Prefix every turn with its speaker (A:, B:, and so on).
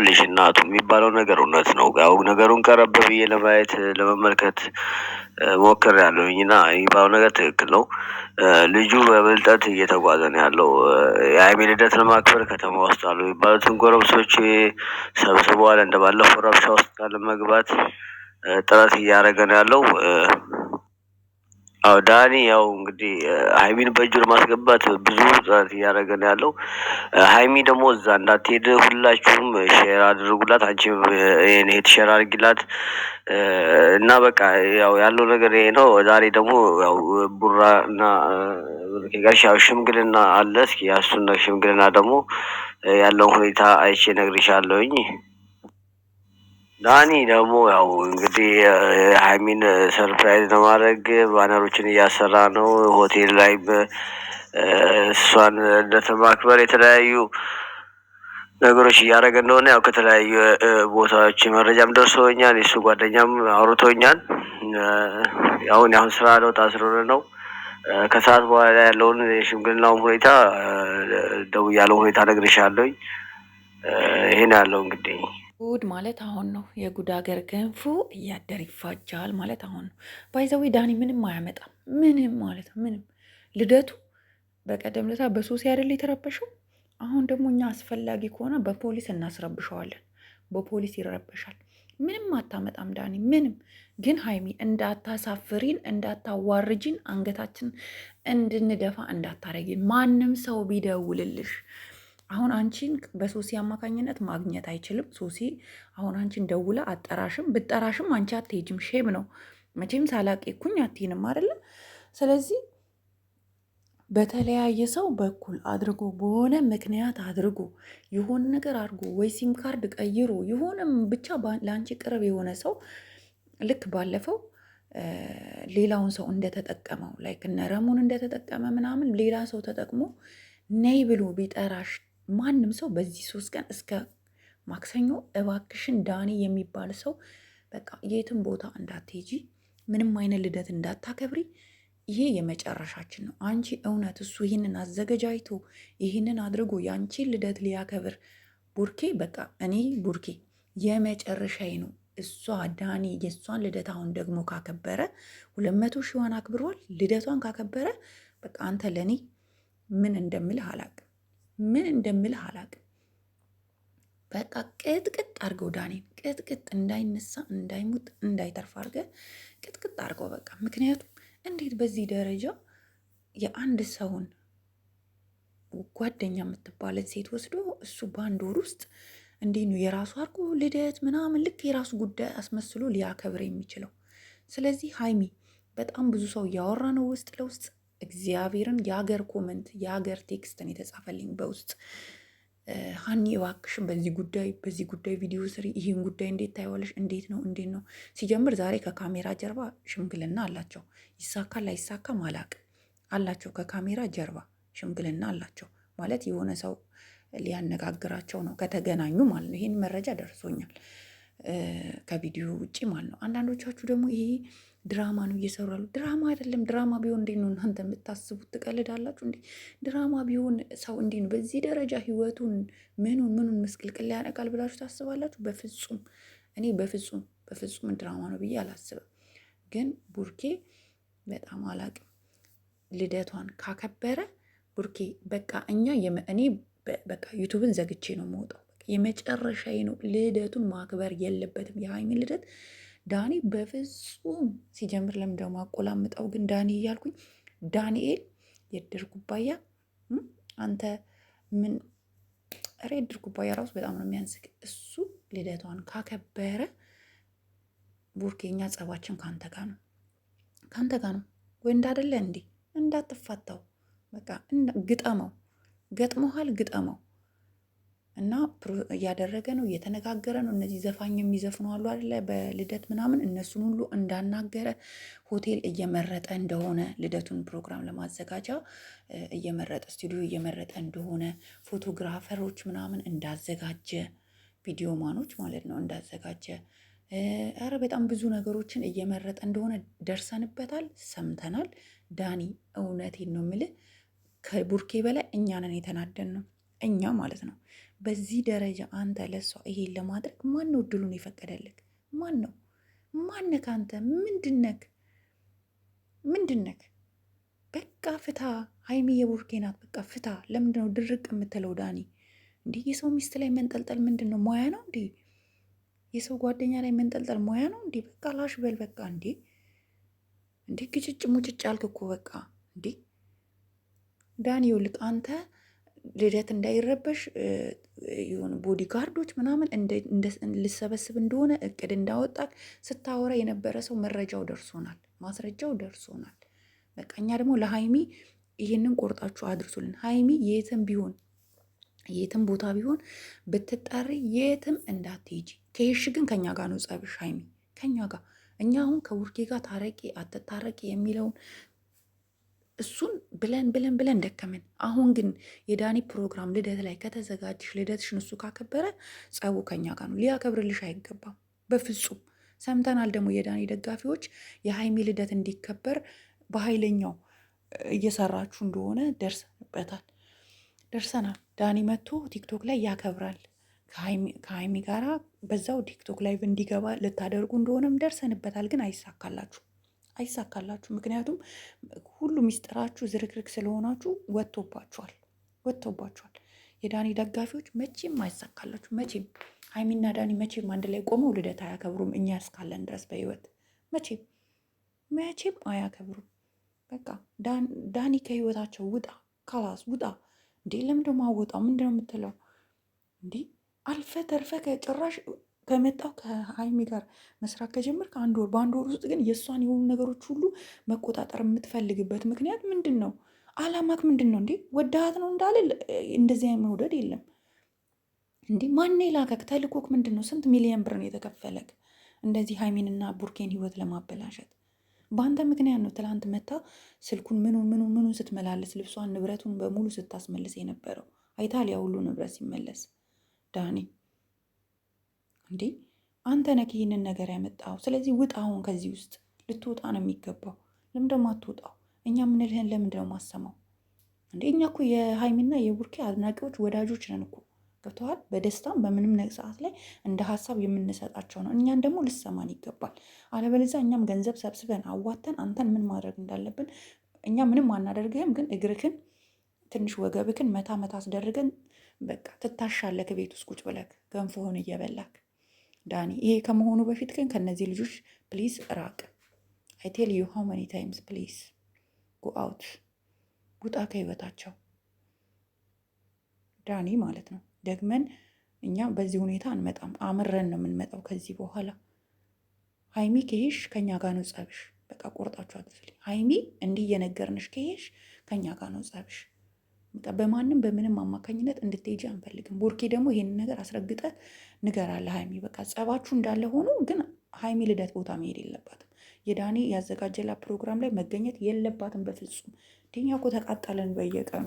A: ይኸውልሽ እናቱ የሚባለው ነገር እውነት ነው። ያው ነገሩን ቀረብ ብዬ ለማየት ለመመልከት ሞክሬያለሁኝ እና የሚባለው ነገር ትክክል ነው። ልጁ በብልጠት እየተጓዘ ነው ያለው። የሀይሚ ልደት ለማክበር ከተማ ውስጥ አሉ የሚባሉትን ጎረምሶች ሰብስበዋል። እንደባለፈው ረብሻ ውስጥ ለመግባት ጥረት እያደረገ ነው ያለው። አዎ ዳኒ ያው እንግዲህ ሀይሚን በእጁ ለማስገባት ብዙ ጥረት እያደረገ ነው ያለው። ሀይሚ ደግሞ እዛ እንዳትሄድ ሁላችሁም ሼር አድርጉላት፣ አንቺም ይሄን ሼር አድርጊላት እና በቃ ያው ያለው ነገር ይሄ ነው። ዛሬ ደግሞ ያው ቡራ እና ጋሽ ያው ሽምግልና አለ። እስኪ እሱን ሽምግልና ደግሞ ያለውን ሁኔታ አይቼ እነግርሻለሁኝ። ዳኒ ደግሞ ያው እንግዲህ ሀይሚን ሰርፕራይዝ ለማድረግ ባነሮችን እያሰራ ነው። ሆቴል ላይ እሷን ለማክበር የተለያዩ ነገሮች እያደረገ እንደሆነ ያው ከተለያዩ ቦታዎች መረጃም ደርሶኛል። የሱ ጓደኛም አውርቶኛል። አሁን ስራ ለውጣ ስለሆነ ነው። ከሰዓት በኋላ ያለውን የሽምግልናውን ሁኔታ ደውዬ ያለውን ሁኔታ እነግርሻለሁኝ። ይሄን ያለው እንግዲህ
B: ጉድ ማለት አሁን ነው። የጉድ ሀገር ገንፎ እያደር ይፋጃል ማለት አሁን ነው። ባይዘዌ ዳኒ ምንም አያመጣም። ምንም ማለት ነው። ምንም ልደቱ በቀደም ለታ በሶሲ አይደል የተረበሸው። አሁን ደግሞ እኛ አስፈላጊ ከሆነ በፖሊስ እናስረብሸዋለን። በፖሊስ ይረበሻል። ምንም አታመጣም ዳኒ ምንም። ግን ሀይሚ እንዳታሳፍሪን፣ እንዳታዋርጂን፣ አንገታችን እንድንደፋ እንዳታረጊን። ማንም ሰው ቢደውልልሽ አሁን አንቺን በሶሲ አማካኝነት ማግኘት አይችልም። ሶሲ አሁን አንቺን ደውላ አጠራሽም፣ ብጠራሽም አንቺ አትሄጂም። ሼም ነው መቼም ሳላቄኩኝ አትይንም አይደለ? ስለዚህ በተለያየ ሰው በኩል አድርጎ በሆነ ምክንያት አድርጎ የሆነ ነገር አድርጎ ወይ ሲም ካርድ ቀይሮ የሆነም ብቻ ለአንቺ ቅርብ የሆነ ሰው ልክ ባለፈው ሌላውን ሰው እንደተጠቀመው ላይክ እነ ረሙን እንደተጠቀመ ምናምን ሌላ ሰው ተጠቅሞ ነይ ብሎ ቢጠራሽ ማንም ሰው በዚህ 3 ቀን እስከ ማክሰኞ እባክሽን ዳኒ የሚባል ሰው በቃ የትም ቦታ እንዳትሄጂ፣ ምንም አይነት ልደት እንዳታከብሪ፣ ይሄ የመጨረሻችን ነው። አንቺ እውነት እሱ ይህንን አዘገጃጅቶ ይህንን አድርጎ የአንቺን ልደት ሊያከብር ቡርኬ በቃ እኔ ቡርኬ የመጨረሻዬ ነው። እሷ ዳኒ የእሷን ልደት አሁን ደግሞ ካከበረ 200 ሺዋን አክብሯል። ልደቷን ካከበረ በቃ አንተ ለእኔ ምን እንደምልህ አላቅም። ምን እንደምልህ አላቅም። በቃ ቅጥቅጥ አድርገው ዳኒን ቅጥቅጥ እንዳይነሳ እንዳይሙት እንዳይተርፍ አድርገ ቅጥቅጥ አድርገው በቃ። ምክንያቱም እንዴት በዚህ ደረጃ የአንድ ሰውን ጓደኛ የምትባለን ሴት ወስዶ እሱ በአንድ ወር ውስጥ እንዲህ ነው የራሱ አድርጎ ልደት ምናምን ልክ የራሱ ጉዳይ አስመስሎ ሊያከብር የሚችለው? ስለዚህ ሀይሚ በጣም ብዙ ሰው እያወራ ነው ውስጥ ለውስጥ እግዚአብሔርን የሀገር ኮመንት የሀገር ቴክስትን የተጻፈልኝ በውስጥ ሀኒ እባክሽን በዚህ ጉዳይ ቪዲዮ ስሪ፣ ይህን ጉዳይ እንዴት ታይዋለሽ? እንዴት ነው? ሲጀምር ዛሬ ከካሜራ ጀርባ ሽምግልና አላቸው። ይሳካል አይሳካም አላቅም አላቸው። ከካሜራ ጀርባ ሽምግልና አላቸው ማለት የሆነ ሰው ሊያነጋግራቸው ነው ከተገናኙ ማለት ነው። ይህን መረጃ ደርሶኛል ከቪዲዮ ውጭ ማለት ነው። አንዳንዶቻችሁ ደግሞ ይሄ ድራማ ነው እየሰሩ ያሉ። ድራማ አይደለም። ድራማ ቢሆን እንዴት ነው እናንተ የምታስቡት? ትቀልዳላችሁ እንዴ? ድራማ ቢሆን ሰው እንዴት ነው በዚህ ደረጃ ህይወቱን ምኑን ምስቅልቅል ያነቃል ብላችሁ ታስባላችሁ? በፍጹም እኔ በፍጹም ድራማ ነው ብዬ አላስብም። ግን ቡርኬ በጣም አላቅም። ልደቷን ካከበረ ቡርኬ በቃ እኔ በቃ ዩቱብን ዘግቼ ነው የምወጣው። የመጨረሻዬ ነው። ልደቱን ማክበር የለበትም። የሀይሚን ልደት ዳኒ በፍጹም ሲጀምር ለምን ደግሞ አቆላምጠው ግን ዳኒ እያልኩኝ ዳንኤል የእድር ኩባያ አንተ ምን ኧረ የእድር ኩባያ ራሱ በጣም ነው የሚያንስግ። እሱ ልደቷን ካከበረ ቡርኬኛ ጸባችን ከአንተ ጋር ነው ወይ እንዳደለ እንዴ? እንዳትፋታው በቃ ግጠመው። ገጥሞሃል፣ ግጠመው እና እያደረገ ነው፣ እየተነጋገረ ነው። እነዚህ ዘፋኝ የሚዘፍኑ አሉ አይደለ? በልደት ምናምን እነሱን ሁሉ እንዳናገረ ሆቴል እየመረጠ እንደሆነ ልደቱን ፕሮግራም ለማዘጋጃ እየመረጠ ስቱዲዮ እየመረጠ እንደሆነ ፎቶግራፈሮች ምናምን እንዳዘጋጀ ቪዲዮ ማኖች ማለት ነው እንዳዘጋጀ ኧረ በጣም ብዙ ነገሮችን እየመረጠ እንደሆነ ደርሰንበታል፣ ሰምተናል። ዳኒ እውነቴን ነው የምልህ ከቡርኬ በላይ እኛ ነን የተናደን ነው እኛ ማለት ነው። በዚህ ደረጃ አንተ ለሷ ይሄን ለማድረግ ማን ነው እድሉን የፈቀደልክ? ማን ነው? ማነክ አንተ? ምንድነክ? ምንድነክ? በቃ ፍታ። ሀይሚ የቡርኬ ናት። በቃ ፍታ። ለምንድነው ድርቅ የምትለው ዳኒ? እንዲህ የሰው ሚስት ላይ መንጠልጠል ምንድን ነው? ሙያ ነው እንዴ? የሰው ጓደኛ ላይ መንጠልጠል ሙያ ነው እንዴ? በቃ ላሽ በል በቃ። እንዴ እንዴ ግጭጭ ሙጭጭ አልክ እኮ በቃ። እንዴ ዳኒ ይኸውልህ አንተ ልደት እንዳይረበሽ የሆኑ ቦዲ ጋርዶች ምናምን ልሰበስብ እንደሆነ እቅድ እንዳወጣክ ስታወራ የነበረ ሰው መረጃው ደርሶናል፣ ማስረጃው ደርሶናል። በቃ እኛ ደግሞ ለሀይሚ ይህንን ቆርጣችሁ አድርሱልን። ሀይሚ የትም ቢሆን የትም ቦታ ቢሆን ብትጠሪ የትም እንዳትሄጂ። ከሄድሽ ግን ከኛ ጋር ነው ጸብሽ ሀይሚ፣ ከኛ ጋር። እኛ አሁን ከቡርኬ ጋር ታረቂ አትታረቂ የሚለውን እሱን ብለን ደከመን። አሁን ግን የዳኒ ፕሮግራም ልደት ላይ ከተዘጋጅሽ ልደትሽን እሱ ካከበረ ጸቡ ከኛ ጋር ነው። ሊያከብርልሽ አይገባም በፍጹም። ሰምተናል ደግሞ የዳኒ ደጋፊዎች የሀይሚ ልደት እንዲከበር በኃይለኛው እየሰራችሁ እንደሆነ ደርሰናል። ዳኒ መጥቶ ቲክቶክ ላይ ያከብራል ከሀይሚ ጋራ በዛው ቲክቶክ ላይ እንዲገባ ልታደርጉ እንደሆነም ደርሰንበታል። ግን አይሳካላችሁ። ምክንያቱም ሁሉ ሚስጥራችሁ ዝርክርክ ስለሆናችሁ ወጥቶባችኋል። የዳኒ ደጋፊዎች መቼም አይሳካላችሁ። መቼም ሀይሚና ዳኒ መቼም አንድ ላይ ቆመው ልደት አያከብሩም። እኛ እስካለን ድረስ በህይወት መቼም አያከብሩም። በቃ ዳኒ ከህይወታቸው ውጣ፣ ካላስ ውጣ። እንዴ ለምን ደግሞ አወጣው? ምንድን ነው የምትለው? እንዴ አልፈ ተርፈ ከጭራሽ ከመጣው ከሀይሚ ጋር መስራት ከጀመርክ በአንድ ወር ውስጥ ግን የእሷን የሆኑ ነገሮች ሁሉ መቆጣጠር የምትፈልግበት ምክንያት ምንድን ነው? አላማክ ምንድን ነው? እንዴ ወዳሃት ነው እንዳልል እንደዚህ መውደድ የለም እንዴ። ማን ላከክ? ተልኮክ ምንድን ነው? ስንት ሚሊዮን ብር ነው የተከፈለክ እንደዚህ ሀይሚንና ቡርኬን ህይወት ለማበላሸት? በአንተ ምክንያት ነው ትላንት መታ ስልኩን ምኑን ስትመላለስ ልብሷን ንብረቱን በሙሉ ስታስመልስ የነበረው። አይታል ያ ሁሉ ንብረት ሲመለስ። ዳኒ እንዴ አንተ ነህ ይህንን ነገር ያመጣው። ስለዚህ ውጣ። አሁን ከዚህ ውስጥ ልትወጣ ነው የሚገባው። ለምን ደግሞ አትወጣው? እኛ የምንልህን ለምንድን ነው የማሰማው? እንዴ እኛ እኮ የሀይሚና የቡርኬ አድናቂዎች ወዳጆች ነን እኮ ገብተዋል። በደስታም በምንም ሰዓት ላይ እንደ ሀሳብ የምንሰጣቸው ነው። እኛን ደግሞ ልሰማን ይገባል። አለበለዚያ እኛም ገንዘብ ሰብስበን አዋተን አንተን ምን ማድረግ እንዳለብን እኛ ምንም አናደርግህም። ግን እግርክን ትንሽ ወገብክን መታ አስደርገን በቃ ትታሻለክ ቤት ውስጥ ቁጭ ብለክ ገንፎህን እየበላክ። ዳኒ ይሄ ከመሆኑ በፊት ግን ከነዚህ ልጆች ፕሊዝ ራቅ። አይ ቴል ዩ ሃው መኒ ታይምስ ፕሊዝ ጎ አውት። ውጣ ከህይወታቸው ዳኒ ማለት ነው። ደግመን እኛ በዚህ ሁኔታ አንመጣም። አምረን ነው የምንመጣው ከዚህ በኋላ። ሀይሚ ከሄሽ ከኛ ጋር ነው ጸብሽ። በቃ ቆርጣችሁ አትፍል። ሀይሚ እንዲህ እየነገርንሽ ከሄሽ ከኛ ጋር ነው ጸብሽ። በቃ በማንም በምንም አማካኝነት እንድትሄጂ አንፈልግም። ቡርኬ ደግሞ ይሄንን ነገር አስረግጠ ንገራለ ሀይሚ። በቃ ጸባችሁ እንዳለ ሆኖ ግን ሀይሚ ልደት ቦታ መሄድ የለባትም። የዳኒ ያዘጋጀላ ፕሮግራም ላይ መገኘት የለባትም በፍጹም። እኛ እኮ ተቃጠለን በየቀኑ